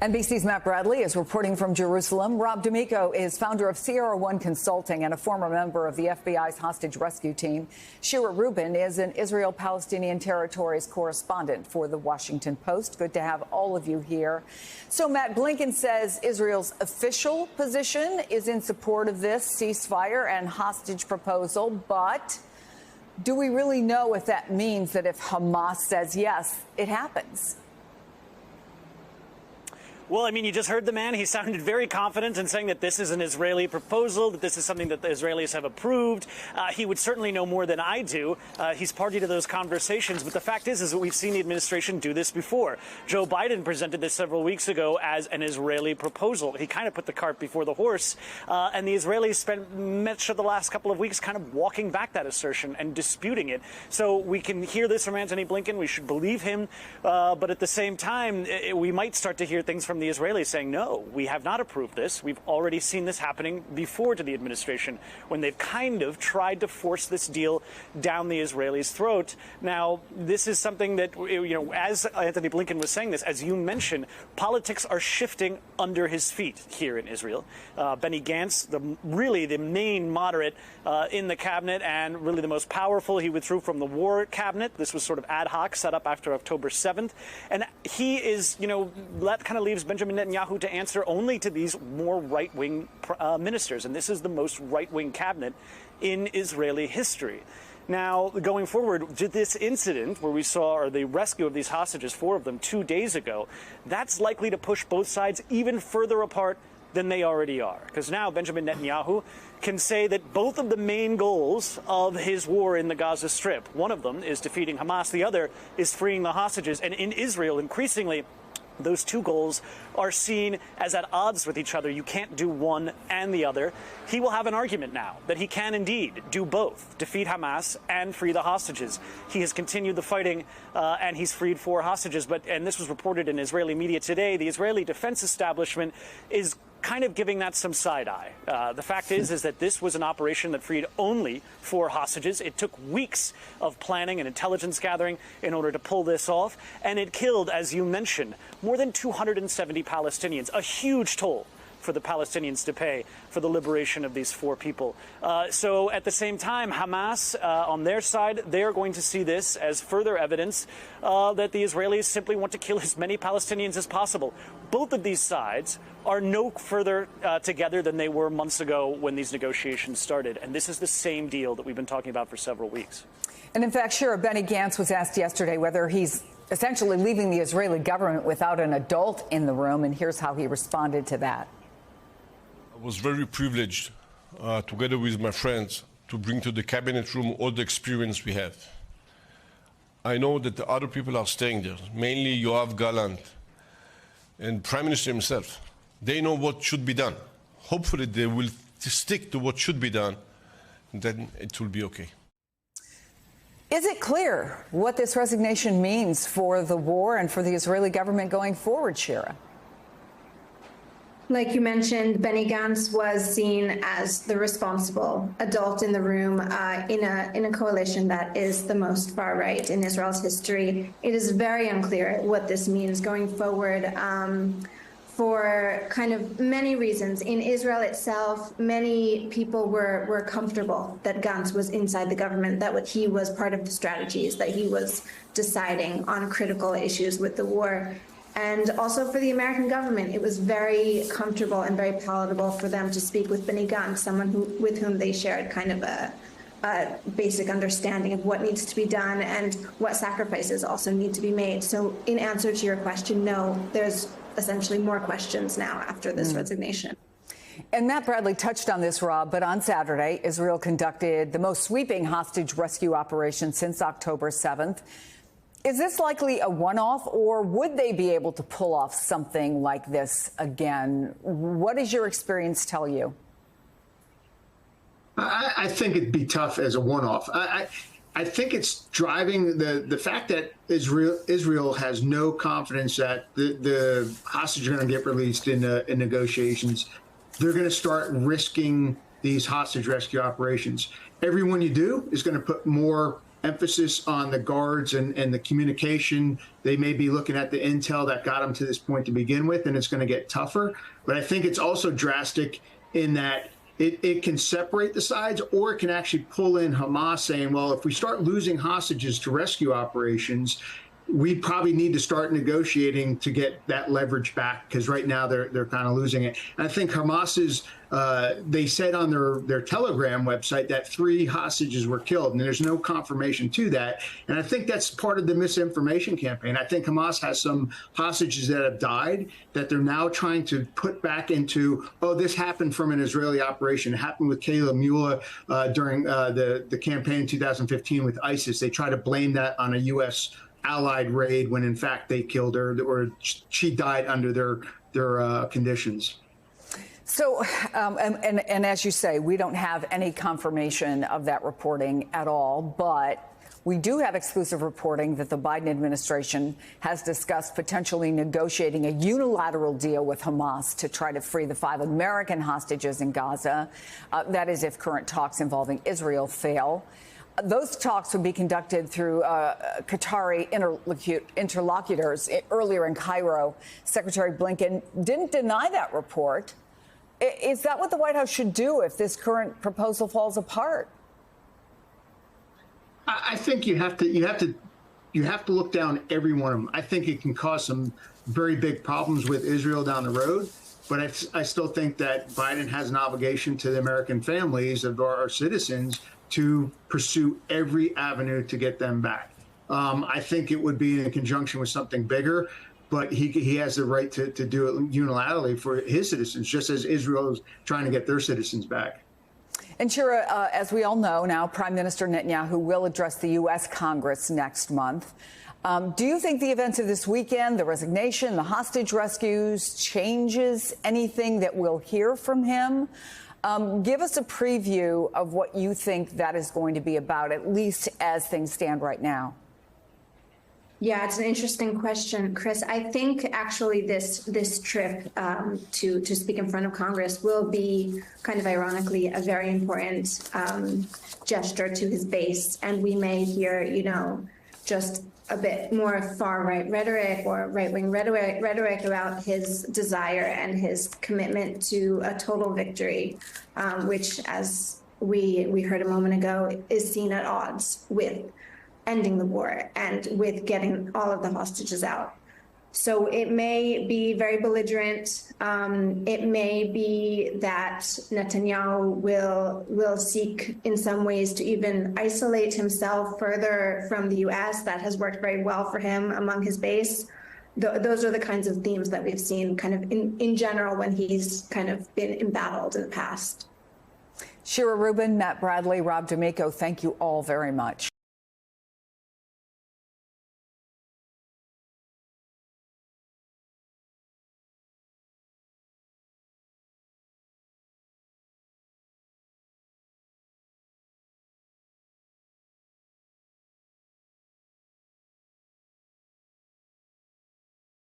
NBC's Matt Bradley is reporting from Jerusalem. Rob D'Amico is founder of Sierra One Consulting and a former member of the FBI's hostage rescue team. Shira Rubin is an Israel-Palestinian territories correspondent for The Washington Post. Good to have all of you here. So, Matt, Blinken says Israel's official position is in support of this ceasefire and hostage proposal, but do we really know if that means that if Hamas says yes, it happens? Well, I mean, you just heard the man. He sounded very confident in saying that this is an Israeli proposal, that this is something that the Israelis have approved. He would certainly know more than I do. He's party to those conversations. But the fact is that we've seen the administration do this before. Joe Biden presented this several weeks ago as an Israeli proposal. He kind of put the cart before the horse. And the Israelis spent much of the last couple of weeks kind of walking back that assertion and disputing it. So we can hear this from Antony Blinken. We should believe him. But at the same time, we might start to hear things from the Israelis saying, no, we have not approved this. We've already seen this happening before to the administration when they've kind of tried to force this deal down the Israelis' throat. Now, this is something that, as Antony Blinken was saying this, as you mentioned, politics are shifting under his feet here in Israel. Benny Gantz, really the main moderate in the cabinet and really the most powerful, he withdrew from the war cabinet. This was sort of ad hoc, set up after October 7th. And he is, that kind of leaves Benjamin Netanyahu to answer only to these more right-wing ministers. And this is the most right-wing cabinet in Israeli history. Now, going forward, this incident where we saw the rescue of these hostages, 4 of them, 2 days ago, that's likely to push both sides even further apart than they already are. Because now Benjamin Netanyahu can say that both of the main goals of his war in the Gaza Strip, one of them is defeating Hamas, the other is freeing the hostages. And in Israel, increasingly, those two goals are seen as at odds with each other. You can't do one and the other. He will have an argument now that he can indeed do both, defeat Hamas and free the hostages. He has continued the fighting and he's freed 4 hostages. And this was reported in Israeli media today. The Israeli defense establishment is kind of giving that some side eye. The fact is that this was an operation that freed only 4 hostages. It took weeks of planning and intelligence gathering in order to pull this off. And it killed, as you mentioned, more than 270 Palestinians, a huge toll for the Palestinians to pay for the liberation of these 4 people. So at the same time, Hamas, on their side, they're going to see this as further evidence that the Israelis simply want to kill as many Palestinians as possible. Both of these sides are no further together than they were months ago when these negotiations started. And this is the same deal that we've been talking about for several weeks. And in fact, Shira, Benny Gantz was asked yesterday whether he's essentially leaving the Israeli government without an adult in the room. And here's how he responded to that. I was very privileged, together with my friends, to bring to the cabinet room all the experience we have. I know that the other people are staying there, mainly Yoav Gallant and Prime Minister himself. They know what should be done. Hopefully they will stick to what should be done, and then it will be okay. Is it clear what this resignation means for the war and for the Israeli government going forward, Shira? Like you mentioned, Benny Gantz was seen as the responsible adult in the room in a coalition that is the most far right in Israel's history. It is very unclear what this means going forward for kind of many reasons. In Israel itself, many people were comfortable that Gantz was inside the government, that he was part of the strategies, that he was deciding on critical issues with the war. And also for the American government, it was very comfortable and very palatable for them to speak with Benny Gantz, someone with whom they shared kind of a basic understanding of what needs to be done and what sacrifices also need to be made. So in answer to your question, no, there's essentially more questions now after this resignation. And Matt Bradley touched on this, Rob, but on Saturday, Israel conducted the most sweeping hostage rescue operation since October 7th. Is this likely a one-off, or would they be able to pull off something like this again? What does your experience tell you? I think it'd be tough as a one-off. I think it's driving the fact that Israel has no confidence that the hostages are going to get released in negotiations. They're going to start risking these hostage rescue operations. Every one you do is going to put more emphasis on the guards and the communication. They may be looking at the intel that got them to this point to begin with, and it's going to get tougher. But I think it's also drastic in that it can separate the sides, or it can actually pull in Hamas saying, well, if we start losing hostages to rescue operations, we probably need to start negotiating to get that leverage back, because right now they're kind of losing it. And I think Hamas's they said on their Telegram website that 3 hostages were killed, and there's no confirmation to that. And I think that's part of the misinformation campaign. I think Hamas has some hostages that have died that they're now trying to put back into, oh, this happened from an Israeli operation. It happened with Kayla Mueller during the campaign in 2015 with ISIS. They try to blame that on a U.S. allied raid when in fact they killed her, or she died under their conditions. So, and as you say, we don't have any confirmation of that reporting at all, but we do have exclusive reporting that the Biden administration has discussed potentially negotiating a unilateral deal with Hamas to try to free the 5 American hostages in Gaza. That is, if current talks involving Israel fail. Those talks would be conducted through Qatari interlocutors. Earlier in Cairo, Secretary Blinken didn't deny that report. Is that what the White House should do if this current proposal falls apart? I think you have to look down every one of them. I think it can cause some very big problems with Israel down the road. But I still think that Biden has an obligation to the American families of our citizens to pursue every avenue to get them back. I think it would be in conjunction with something bigger, but he has the right to do it unilaterally for his citizens, just as Israel is trying to get their citizens back. And Shira, as we all know now, Prime Minister Netanyahu will address the U.S. Congress next month. Do you think the events of this weekend, the resignation, the hostage rescues, changes anything that we'll hear from him? Give us a preview of what you think that is going to be about, at least as things stand right now. Yeah, it's an interesting question, Chris. I think actually this trip to speak in front of Congress will be kind of ironically a very important gesture to his base, and we may hear, just a bit more far-right rhetoric or right-wing rhetoric about his desire and his commitment to a total victory, which, as we heard a moment ago, is seen at odds with ending the war and with getting all of the hostages out. So it may be very belligerent. It may be that Netanyahu will seek in some ways to even isolate himself further from the U.S. That has worked very well for him among his base. Those are the kinds of themes that we've seen kind of in general when he's kind of been embattled in the past. Shira Rubin, Matt Bradley, Rob D'Amico, thank you all very much.